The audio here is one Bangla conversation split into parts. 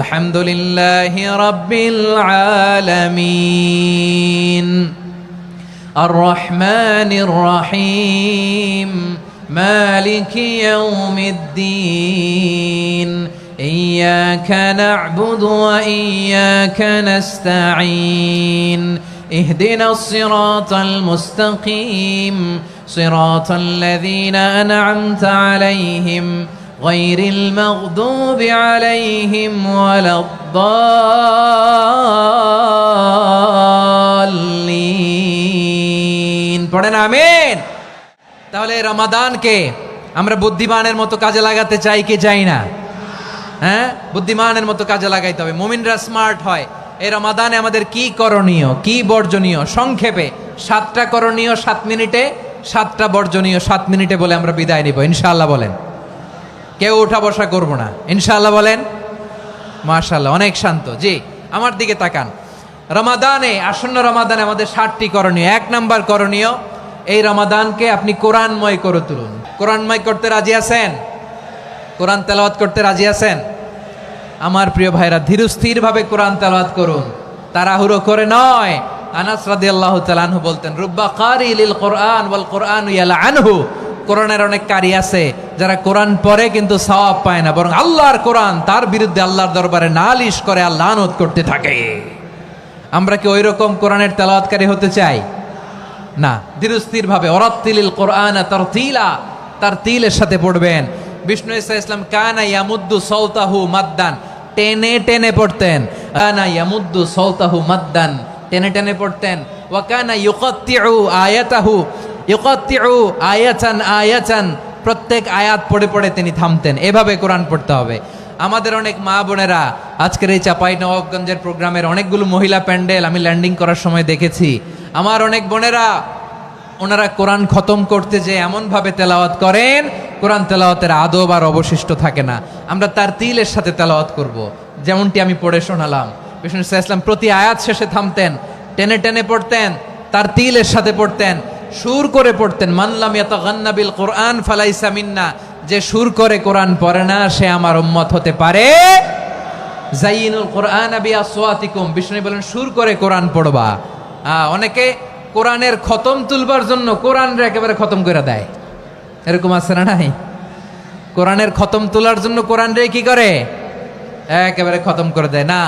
আলহামদুলিল্লাহি রাব্বিল আলামিন আর রহমানির রহিম মালিকি ইয়াউমিদ্দিন ইয়্যাকা না'বুদু ওয়া ইয়্যাকা নাস্তাঈন ইহদিনাস সিরাতাল মুস্তাকিম সিরাতাল লাযীনা আন'আমতা আলাইহিম গায়রিল মাগদুবি আলাইহিম ওয়ালাদ-দাল্লিন। পড়েন আমিন। তাহলে রমাদানকে আমরা বুদ্ধিমানের মতো কাজে লাগাতে চাই কি চাই না? হ্যাঁ, বুদ্ধিমানের মতো কাজে লাগাইতে হবে। মুমিনরা স্মার্ট হয়। এই রমাদানে আমাদের কি করণীয়, কি বর্জনীয়, সংক্ষেপে 7টা করণীয় 7 মিনিটে, 7টা বর্জনীয় 7 মিনিটে বলে আমরা বিদায় নিব ইনশাআল্লাহ। বলেন, কেউ উঠা বসা করব না ইনশাআল্লাহ। বলেন মাশাআল্লাহ, অনেক শান্ত। জি, আমার দিকে তাকান। রমাদানে, আসন্ন রমাদানে আমাদের 7টি করণীয়। 1 নাম্বার করণীয়, এই রমাদানকে আপনি কোরআনময় করে তুলুন। কোরআনময় করতে রাজি আছেন? কোরআন তেলাওয়াত করতে রাজি আছেন? আমার প্রিয় ভাইরা, ধীরস্থির ভাবে কোরআন তেলাওয়াত করুন, তাড়াহুড়ো করে নয়। আনাস রাদিয়াল্লাহু তাআলা আনহু বলতেন, রুব্বা কারি লিল কোরআন ওয়াল কোরআনু ইয়ালআনহু। কোরআনের অনেক কারি আছে যারা কোরআন পড়ে কিন্তু সওয়াব পায় না, বরং আল্লাহর কোরআন তার বিরুদ্ধে আল্লাহর দরবারে নালিশ করে আর লানত করতে থাকে। আমরা কি ওইরকম কোরআনের তেলাওয়াতকারী হতে চাই? না। ধীরস্থির ভাবে ওরাত্তিলিল কোরআন তারতিলা, তারতিলের সাথে পড়বেন। বিষ্ণু ঈসা ইসলাম কানা ইয়ামুদ্দু সাওতাহু মাদ্দান, টেনে টেনে পড়তেন। কানা ইয়ামুদ্দু সাওতাহু মাদ্দান, টেনে টেনে পড়তেন। ওয়া কানা ইউকাত্তিউ আয়াতাহু, ইউকাত্তিউ আয়াতান আয়াতান, প্রত্যেক আয়াত পড়ে পড়ে তিনি থামতেন। এভাবে কোরআন পড়তে হবে। আমাদের অনেক মা বোনেরা আজকের এই চাঁপাইনবাবগঞ্জের প্রোগ্রামের অনেকগুলো মহিলা প্যান্ডেল আমি ল্যান্ডিং করার সময় দেখেছি। আমার অনেক বোনেরা, ওনারা কোরআন খতম করতে যে এমনভাবে তেলাওয়াত করেন, কোরআন তেলাওয়াতের আদব আর অবশিষ্ট থাকে না। আমরা তার তিলের সাথে তেলাওয়াত করব, যেমনটি আমি পড়ে শোনালাম। বিষ্ণু ইসলাম প্রতি আয়াত শেষে থামতেন, টেনে টেনে পড়তেন, তার তিলের সাথে পড়তেন, সুর করে পড়তেন। মানলাম ইয়াতাগান্না বিল কোরআন ফালাইসা মিন্না, যে সুর করে কোরআন পড়ে না সে আমার উম্মত হতে পারে। জাইনুল কোরআন বিআসওয়াতিকুম, বিষ্ণু বলেন সুর করে কোরআন পড়বা। অনেকে কোরআনের খতম তুলবার জন্য কোরআনরে একেবারে খতম করে দেয়, এরকম আছে না নাই? কোরআনের খতম তোলার জন্য কোরআনরে কি করে? একেবারে খতম করে দেয়। না,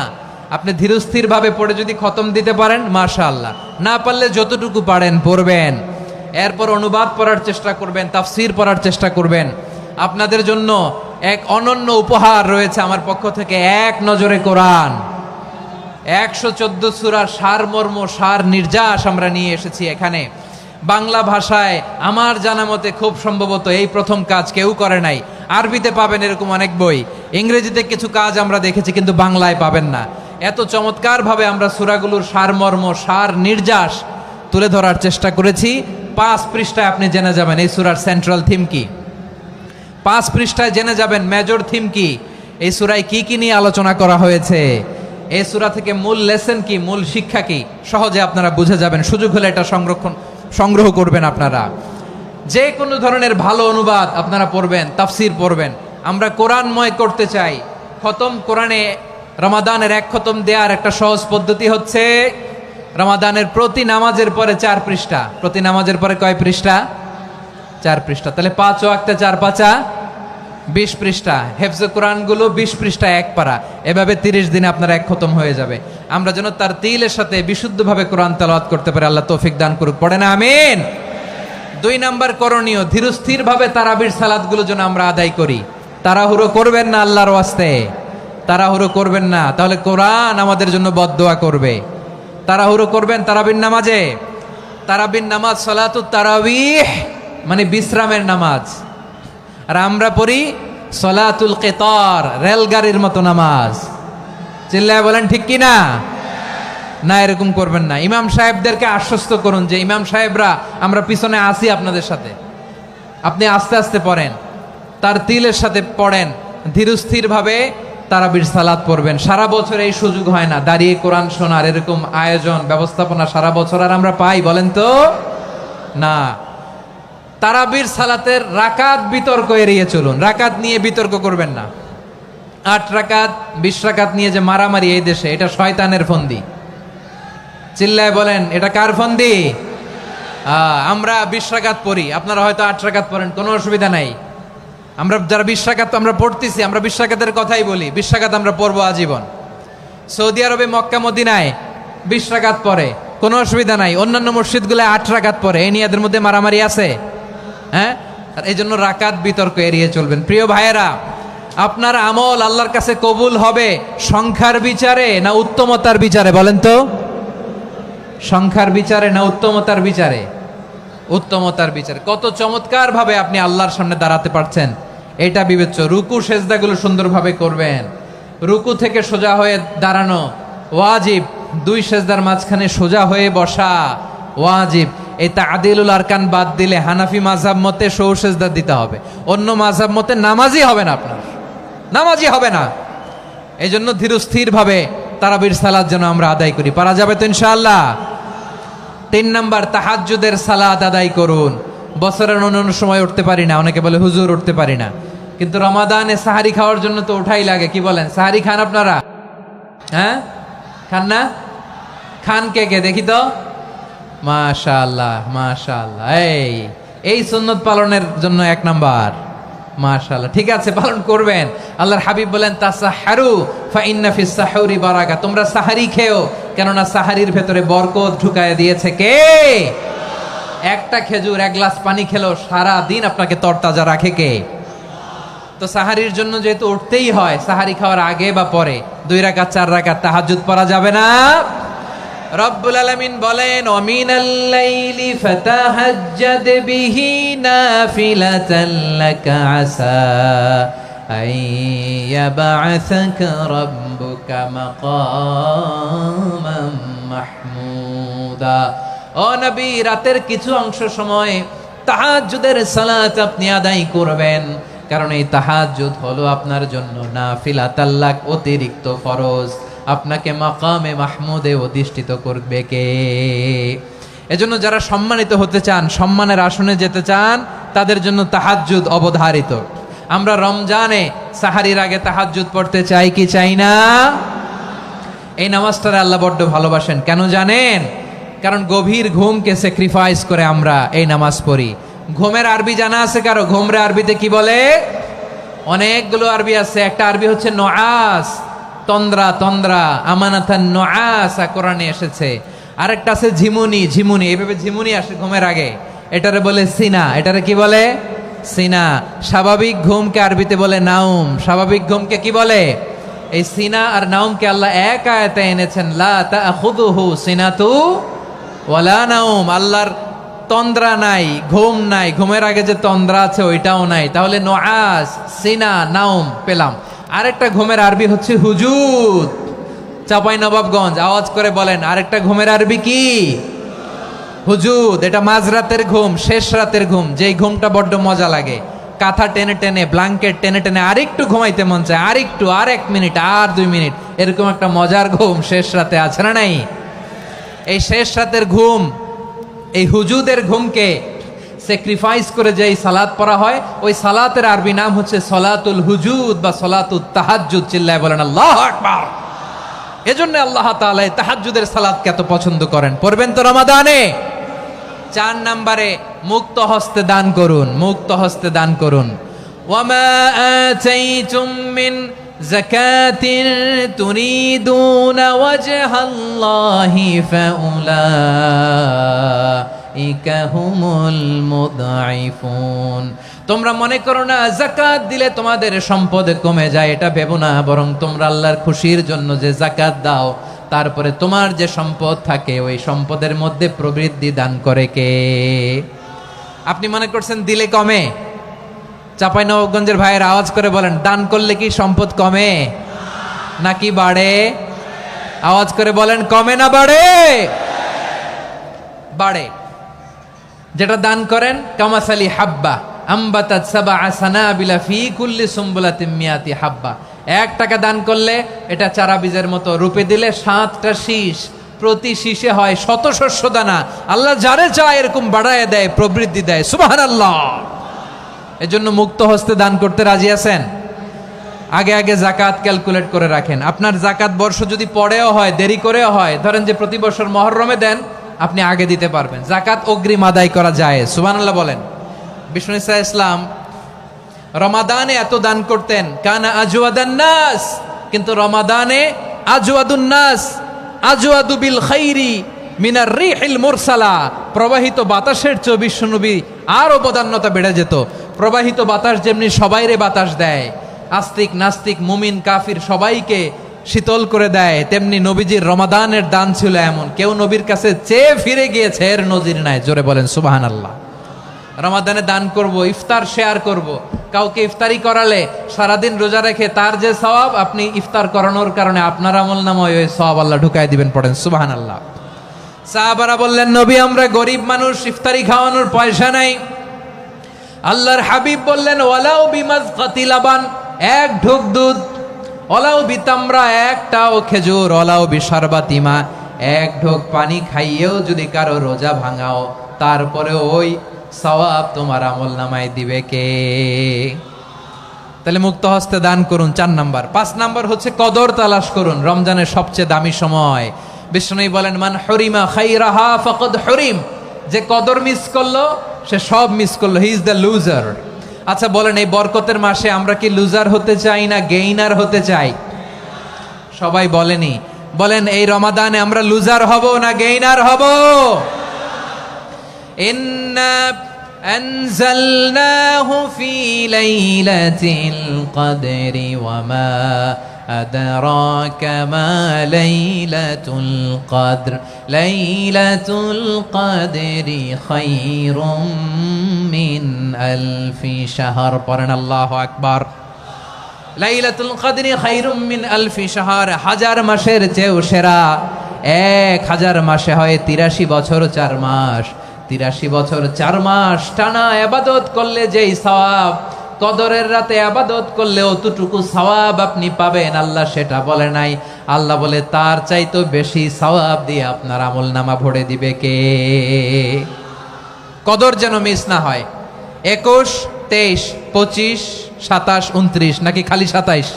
আপনি ধীরস্থির ভাবে পড়ে যদি খতম দিতে পারেন মাশাআল্লাহ, না পারলে যতটুকু পারেন পড়বেন। এরপর অনুবাদ পড়ার চেষ্টা করবেন, তাফসির পড়ার চেষ্টা করবেন। আপনাদের জন্য এক অনন্য উপহার রয়েছে আমার পক্ষ থেকে, এক নজরে কোরআন। 114 সূরার সারমর্ম, সার নির্যাস আমরা নিয়ে এসেছি এখানে বাংলা ভাষায়। আমার জানা মতে খুব সম্ভবত এই প্রথম কাজ, কেউ করে নাই। আরবিতে পাবেন এরকম অনেক বই, ইংরেজিতে কিছু কাজ আমরা দেখেছি, কিন্তু বাংলায় পাবেন না। এত চমৎকার ভাবে আমরা সূরাগুলোর সারমর্ম, সার নির্যাস তুলে ধরার চেষ্টা করেছি। 5 পৃষ্ঠায় আপনি জেনে যাবেন এই সূরার সেন্ট্রাল থিম কি। 5 পৃষ্ঠায় জেনে যাবেন মেজর থিম কি, এই সূরায় কি কি নিয়ে আলোচনা করা হয়েছে, এই সূরা থেকে মূল লেসন কি, মূল শিক্ষা কি, সহজে আপনারা বুঝে যাবেন। সুযোগ হলে এটা সংগ্রহ করবেন। আপনারা যে কোনো ধরনের ভালো অনুবাদ আপনারা পড়বেন, তাফসির পড়বেন। আমরা কোরআনময় করতে চাই। খতম কোরআনে রমাদানের 1 খতম দেওয়ার একটা সহজ পদ্ধতি হচ্ছে, রমাদানের প্রতি নামাজের পরে 4 পৃষ্ঠা। প্রতি নামাজের পরে কয় পৃষ্ঠা? 4 পৃষ্ঠা। তাহলে 5 ওয়াক্তে 4 পাঁচা 20 পৃষ্ঠা। হেফজে কোরআনগুলো 20 পৃষ্ঠা 1 পারা। এভাবে 30 দিনে আপনার 1 খতম হয়ে যাবে। আমরা যেন তার তিলের সাথে বিশুদ্ধভাবে কোরআন তেলাওয়াত করতে পারি, আল্লাহ তৌফিক দান করুক। পড়ে না আমিন। 2 নাম্বার করণীয়, ধীরস্থির ভাবে তারাবির সালাতগুলো যেন আমরা আদায় করি। তাড়াহুড়ো করবেন না আল্লাহর ওয়াস্তে, তাড়াহুড়ো করবেন না, তাহলে কোরআন আমাদের জন্য বদদোয়া করবে। তাড়াহুড়ো করবেন তারাবির নামাজে। তারাবির নামাজ সালাতুত তারাবিহ মানে বিশ্রামের নামাজ, আর আমরা পড়ি সলাতুল কিতার, রেলগাড়ির মতো নামাজ। চিল্লায় বলেন ঠিক কি না? না, এরকম করবেন না। ইমাম সাহেবদেরকে আশ্বস্ত করুন যে ইমাম সাহেবরা আমরা পিছনে আসি আপনাদের সাথে, আপনি আস্তে আস্তে পড়েন, তার তিলের সাথে পড়েন, ধীরস্থির ভাবে তারাবির সালাত পড়বেন। সারা বছর এই সুযোগ হয় না দাঁড়িয়ে কোরআন শোনার, এরকম আয়োজন ব্যবস্থাপনা সারা বছর আর আমরা পাই বলেন তো? না। তারাবির সালাতের রাকাত বিতর্ক এড়িয়ে চলুন, রাকাত নিয়ে বিতর্ক করবেন না। 8 রাকাত 20 রাকাত নিয়ে যে মারামারি এই দেশে, এটা শয়তানের ফন্দি। চিল্লায় বলেন, এটা কার ফন্দি? আমরা 20 রাকাত পড়ি, আপনারা হয়তো 8 রাকাত পড়েন, কোনো অসুবিধা নাই। আমরা যারা 20 রাকাত আমরা পড়তেছি, আমরা 20 রাকাতের কথাই বলি, 20 রাকাত আমরা পড়বো আজীবন। সৌদি আরবে মক্কা মদিনায় 20 রাকাত পড়ে, কোনো অসুবিধা নাই। অন্যান্য মসজিদগুলো 8 রাকাত পড়ে, এই নিয়ে এদের মধ্যে মারামারি আছে? হ্যাঁ, আর এই জন্য রাকাত বিতর্ক এড়িয়ে চলবেন। প্রিয় ভাইয়েরা, আপনার আমল আল্লাহর কাছে কবুল হবে সংখ্যার বিচারে না উত্তমতার বিচারে? বলেন তো, সংখ্যার বিচারে না উত্তমতার বিচারে? উত্তমতার বিচারে। কত চমৎকার ভাবে আপনি আল্লাহর সামনে দাঁড়াতে পারছেন এটা বিবেচ্য। রুকু সেজদাগুলো সুন্দরভাবে করবেন, রুকু থেকে সোজা হয়ে দাঁড়ানো ওয়াজিব, 2 সেজদার মাঝখানে সোজা হয়ে বসা ওয়াজিব। এই তা'দিলুল আরকান বাদ দিলে হানাফি মাযহাব মতে সৌ সেজদা দিতে হবে, অন্য মাযহাব মতে নামাজই হবে না, আপনার নামাজই হবে না। এই জন্য ধীরস্থির ভাবে তারাবির সালাত যেন আমরা আদায় করি। পারা যাবে তো ইনশাআল্লাহ? 3 নাম্বার, তাহাজ্জুদের সালাত আদায় করুন। বছরের অন্য সময় উঠতে পারি না, অনেকে বলে হুজুর উঠতে পারি না, কিন্তু রমাদানে সাহারি খাওয়ার জন্য তো ওঠাই লাগে। কি বলেন, সাহারি খান আপনারা? হ্যাঁ, খান না? খান কে কে দেখি তো? মাশাআল্লাহ মাশাআল্লাহ, এই সুন্নত পালনের জন্য 1 নাম্বার। মাশাআল্লাহ, ঠিক আছে, পালন করবেন। আল্লাহর হাবিব বলেন, তাসাহহারু ফা ইন্না ফিস সাহুরি বারাকা, তোমরা সাহারি খেও, কেননা সাহারির ভেতরে বরকত ঢুকায় দিয়েছে কে? একটা খেজুর, 1 গ্লাস পানি খেলেও সারা দিন আপনাকে তরতাজা রাখে কে? তো সাহারির জন্য যেহেতু উঠতেই হয়, সাহারি খাওয়ার আগে বা পরে 2 রাকাত 4 রাকাত তাহাজ্জুদ পড়া যাবে না? রব্বুল আলামিন বলেন, ওয়ামিনাল লাইলি ফাতাহাজ্জাদ বিহি নাফিলাতান লাকা আসা আইয়াবআসাকা রাব্বুকা মাকামান মাহমুদা। ও নবী, রাতের কিছু অংশ সময় তাহাজ্জুদের সালাত আপনি আদায় করবেন, কারণ এই তাহাজ্জুদ হলো আপনার জন্য নাফিলাতাল লাক, অতিরিক্ত ফরজ। আপনাকে মাকামে মাহমুদে অধিষ্ঠিত করবে কে? এজন্য যারা সম্মানিত হতে চান, সম্মানের আসনে যেতে চান, তাদের জন্য তাহাজ্জুদ অবধারিত। আমরা রমজানে সাহারির আগে তাহাজ্জুদ পড়তে চাই কি চাই না? এই নামাজটারে আল্লাহ বড্ড ভালোবাসেন। কেন জানেন? কারণ গভীর ঘুমকে স্যাক্রিফাইস করে আমরা এই নামাজ পড়ি। ঘুমের আরবি জানা আছে কারো? ঘুমরে আরবিতে কি বলে? অনেকগুলো আরবি আছে। একটা আরবি হচ্ছে নুআস, তন্দ্রা, তন্দ্রা, আমানাতান নুআসা কোরআনে এসেছে। আরেকটা আছে ঝিমুনি, ঝিমুনি, এইভাবে ঝিমুনি আসে ঘুমের আগে, এটারে বলে সিনা। এটারে কি বলে? সিনা। স্বাভাবিক ঘুমকে আরবিতে বলে নাউম। স্বাভাবিক ঘুমকে কি বলে? এই সিনা আর নাউমকে আল্লাহ এক আয়াতে এনেছেন, লা তাখুযুহু সিনাতু ওয়ালা নাউম। আল্লাহর তন্দ্রা নাই, ঘুম নাই, ঘুমের আগে যে তন্দ্রা আছে ওইটাও নাই। তাহলে নুআস, সিনা, নাউম পেলাম। আরেকটা ঘুমের আরবি হচ্ছে হুজুদ। চাপাই নবাবগঞ্জ আওয়াজ করে বলেন, আরেকটা ঘুমের আরবি কি? হুজুদ। এটা মাঝরাতের ঘুম, শেষ রাতের ঘুম, যেই ঘুমটা বড্ড মজা লাগে। কাঁথা টেনে টেনে, ব্ল্যাঙ্কেট টেনে টেনে আরেকটু ঘুমাইতে মন চায়, আরেকটু, আর 1 মিনিট, আর 2 মিনিট, এরকম একটা মজার ঘুম শেষ রাতে আছে না নাই? এই শেষ রাতের ঘুম, এই হুজুদের ঘুমকে স্যাক্রিফাইস করে যেই সালাত পড়া হয়, ওই সালাতের আরবি নাম হচ্ছে সলাতুল হুজুদ বা সলাতুত তাহাজ্জুদ। চিল্লায় বলেন আল্লাহু আকবার। এজন্য আল্লাহ তাআলা এই তাহাজ্জুদের সালাতকে এত পছন্দ করেন। পড়বেন তো রমাদানে। 4 নম্বরে, মুক্ত হস্তে দান করুন, মুক্ত হস্তে দান করুন। ওয়ামা আতাইতুম মিন যাকাতিন তুরিদুনা ওয়াজহাল্লাহি ফাউলাইকা হুমুল মুদঈফুন। তোমরা মনে করো না যাকাত দিলে তোমাদের সম্পদ কমে যায়, এটা ভেবো না, বরং তোমরা আল্লাহর খুশির জন্য যে যাকাত দাও, তারপরে তোমার যে সম্পদ থাকে ওই সম্পদের মধ্যে প্রবৃদ্ধি দান করে কে? আপনি মনে করছেন দিলে কমে? চাঁপাইনবাবগঞ্জের ভাইয়ের আওয়াজ করে বলেন, দান করলে কি সম্পদ কমে নাকি বাড়ে? আওয়াজ করে বলেন, কমে না বাড়ে? বাড়ে। যেটা দান করেন, কামাসালি হাব্বা আম্বাতাত সাবআ সানাবিলা ফি কুল্লি সুম্বুলাতিন মিয়াতি হাব্বা। 1 টাকা দান করলে এটা চারা বীজের মতো, রূপে দিলে 7টা শীষ, প্রতি শীষে হয় 100 শস্য দানা। আল্লাহ যারে চায় এরকম বাড়ায় দেয়, প্রবৃদ্ধি দেয়। সুবহানাল্লাহ। এজন্য মুক্ত হস্তে দান করতে রাজি আছেন? আগে আগে জাকাত ক্যালকুলেট করে রাখেন। আপনার জাকাত বর্ষ যদি পরেও হয়, দেরি করেও হয়, ধরেন যে প্রতি বছর মহরমে দেন, আপনি আগে দিতে পারবেন। জাকাত অগ্রিম আদায় করা যায়, সুবহানাল্লাহ বলেন। বিষ্ণু ঈসা ইসলাম রমাদানে এত দান করতেন, কানা আজওয়াদান নাস, কিন্তু রমাদানে আজওয়াদুন নাস আজওয়াদু বিল খাইরি মিনার রিহিল মুরসালা, প্রবাহিত বাতাসের চেয়ে বিশ্বনবী আরো বদান্যতা বেড়ে যেত। প্রবাহিত বাতাস যেমনি সবাইরে বাতাস দেয়, আস্তিক নাস্তিক মুমিন কাফির সবাইকে শীতল করে দেয়, তেমনি নবীজির রমাদানের দান ছিল এমন, কেউ নবীর কাছে চেয়ে ফিরে গিয়েছে এর নজির নাই। জোরে বলেন সুবহানাল্লাহ। রমাদানে দান করব, ইফতার শেয়ার করব। কাউকে ইফতারি করালে সারাদিন রোজা রেখে তার যে সওয়াব, আপনি ইফতার করানোর কারণে আপনার আমলনামায় ওই সওয়াব আল্লাহ ঢুকায় দিবেন। পড়েন সুবহানাল্লাহ। সাহাবারা বললেন, নবী আমরা গরিব মানুষ, ইফতারি খাওয়ানোর পয়সা নাই। আল্লাহর হাবিব বললেন, ওয়ালাউ বিমাজকাতি লাবান, এক ঢোক দুধ, ওয়ালাউ বিতামরা, একটাও খেজুর, ওয়ালাউ বিশারবাতিমা, এক ঢোক পানি খাইয়েও যদি কারো রোজা ভাঙাও, তারপরে ওই সওয়াব তোমার আমলনামায় দিবে কে? তাহলে মুক্ত হস্তে দান করুন, 4 নাম্বার। 5 নাম্বার হচ্ছে কদর তালাশ করুন, রমজানের সবচেয়ে দামি সময়। বিষ্ণু বলেন, মান হরিমা খাইরাহা ফাকাদ হরিম, যে কদর মিস করলো সে সব মিস করলো, হি ইজ দ্য লুজার। আচ্ছা বলেন, এই বরকতের মাসে আমরা কি লুজার হতে চাই না গেইনার হতে চাই? সবাই বলেনি, বলেন এই রমাদানে আমরা লুজার হব না গেইনার হব? ইন্না আনজালনাহু ফি লাইলাতিল কদরি ওয়া মা আদরাকা মা লাইলাতুল কদর, লাইলাতুল কদরি খায়রুম মিন আলফি শাহর। পড়েন আল্লাহু আকবার। লাইলাতুল কদরি খায়রুম মিন আলফি শাহর, 1000 মাসের চেয়েও সেরা। 1000 মাসে হয় 83 বছর 4 মাস। 83 বছর 4 মাস টানা ইবাদত করলে যেই সওয়াব, কদরের রাতে ইবাদত করলে অতটুকু সওয়াব আপনি পাবেন, আল্লাহ সেটা বলে নাই। আল্লাহ বলে তার চাইতে বেশি সওয়াব দিয়ে আপনার আমলনামা ভরে দিবে কে? কদর যেন মিস না হয়। 21, 23, 25, 27, 29 নাকি খালি 27?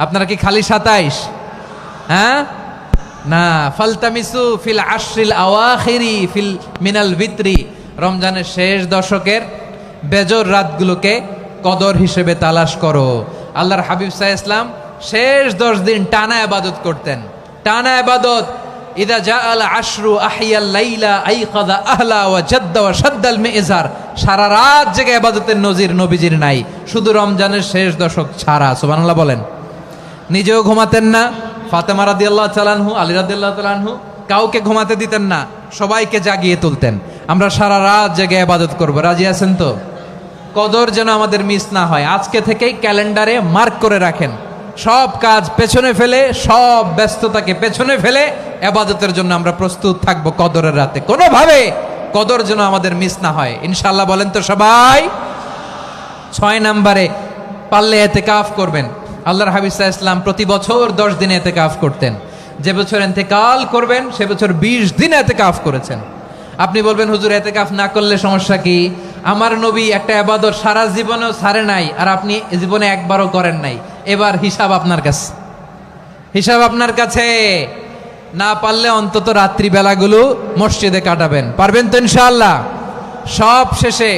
আপনারা কি খালি 27? হ্যাঁ না, ফালতামিসু ফিল আশরিল আওয়াখিরি ফিল মিনাল ভিতরি, রমজানের শেষ দশকের বেজর রাতগুলোকে কদর হিসেবে তালাশ করো। আল্লাহর হাবিব সাল্লাল্লাহু আলাইহি ওয়াসাল্লাম শেষ 10 দিন টানা ইবাদত করতেন, টানা ইবাদত। ইদা জাআল আশরু আহিয়াল লাইলা আইকাযা আহলা ওয়া জাদ্দা ওয়া শাদ্দাল মিজার, সারা রাত জেগে ইবাদতের নজির নবীজির নাই, শুধু রমজানের শেষ দশক ছাড়া। সুবহানাল্লাহ বলেন। নিজেও ঘুমাতেন না, ফাতেমা রাদিয়াল্লাহু তাআলা আনহু, আলী রাদিয়াল্লাহু তাআলা আনহু কাউকে ঘুমাতে দিতেন না, সবাইকে জাগিয়ে তুলতেন। আমরা সারা রাত জেগে ইবাদত করব, রাজি আছেন তো? কদর যেন আমাদের মিস না হয়। আজকে থেকেই ক্যালেন্ডারে মার্ক করে রাখেন, সব কাজ পেছনে ফেলে, সব ব্যস্ততাকে পেছনে ফেলে ইবাদতের জন্য আমরা প্রস্তুত থাকব কদরের রাতে। কোনোভাবে কদর যেন আমাদের মিস না হয়, ইনশাআল্লাহ বলেন তো সবাই? 6 নম্বরে পারলে ইতিকাফ করবেন। আল্লাহর হাবিব সাল্লাল্লাহু আলাইহি ওয়াসাল্লাম প্রতি বছর 10 দিন ইতিকাফ করতেন। যে বছর ইন্তেকাল করবেন সে বছর 20 দিন ইতিকাফ করেছেন। আপনি বলবেন, হুজুর ইতিকাফ না করলে সমস্যা কি? আমার নবী একটা ইবাদত সারা জীবনেও ছাড়ে নাই, আর আপনি জীবনে একবারও করেন নাই। এবার হিসাব আপনার কাছে, হিসাব আপনার কাছে। না পারলে অন্তত রাত্রি বেলাগুলো মসজিদে কাটাবেন, পারবেন তো ইনশাআল্লাহ? সব শেষে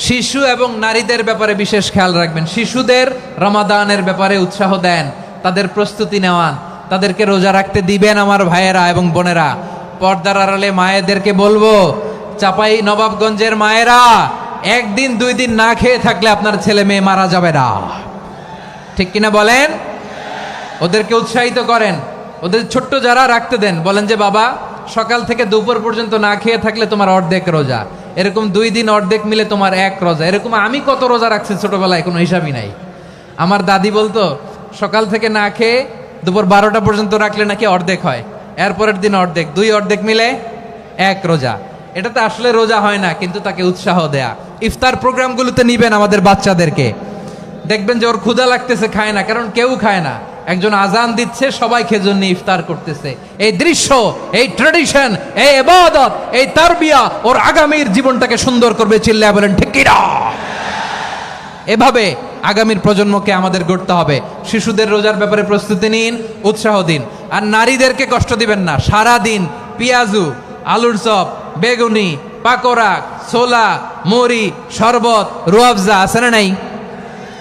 শিশু এবং নারীদের ব্যাপারে বিশেষ খেয়াল রাখবেন। শিশুদের রমাদানের ব্যাপারে উৎসাহ দেন, তাদের প্রস্তুতি নেওয়ান, তাদেরকে রোজা রাখতে দিবেন। আমার ভাইয়েরা এবং বোনেরা, পর্দার আড়ালে মায়েদেরকে বলবো, চাপাই নবাবগঞ্জের মায়েরা, 1 দিন 2 দিন না খেয়ে থাকলে আপনার ছেলে মেয়ে মারা যাবে না, ঠিক কিনা বলেন? ওদেরকে উৎসাহিত করেন, ওদের ছোট্ট যারা রাখতে দেন, বলেন যে বাবা সকাল থেকে দুপুর পর্যন্ত না খেয়ে থাকলে তোমার অর্ধেক রোজা, এরকম 2 দিন অর্ধেক মিলে তোমার 1 রোজা। এরকম আমি কত রোজা রাখছি ছোটবেলায়, কোনো হিসাবই নাই। আমার দাদি বলতো সকাল থেকে না খেয়ে দুপুর 12টা পর্যন্ত রাখলে নাকি অর্ধেক হয়, এরপরের দিন অর্ধেক, 2 অর্ধেক মিলে 1 রোজা। এটা তো আসলে রোজা হয় না, কিন্তু তাকে উৎসাহ দেয়া। ইফতার প্রোগ্রামগুলোতে নিবেন আমাদের বাচ্চাদেরকে, দেখবেন যে ওর ক্ষুধা লাগতেছে, খায় না, কারণ কেউ খায় না। একজন আজান দিচ্ছে, সবাই খেজুর নিয়ে ইফতার করতেছে। এই দৃশ্য, এই ট্র্যাডিশন, এই ইবাদত, এই তারবিয়া ওর আগামীর জীবনটাকে সুন্দর করবে। চিল্লায়া বলেন ঠিক কি না? এভাবে আগামীর প্রজন্মকে আমাদের গড়তে হবে। শিশুদের রোজার ব্যাপারে প্রস্তুতি নিন, উৎসাহ দিন। আর নারীদেরকে কষ্ট দিবেন না। সারা দিন পেঁয়াজু, আলুর চপ, বেগুনি, পাকোড়া, ছোলা, মুড়ি, শরবত, রুয়াবজা আছে না নাই,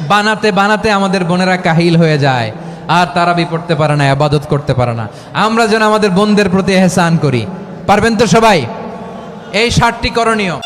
বানাতে বানাতে আমাদের বোনেরা কাহিল হয়ে যায়, আর তারাবি পড়তে পারে না, ইবাদত করতে পারে না। আমরা যেন আমাদের বোনদের প্রতি এহসান করি। পারবেন তো সবাই? এই 7টি করণীয়।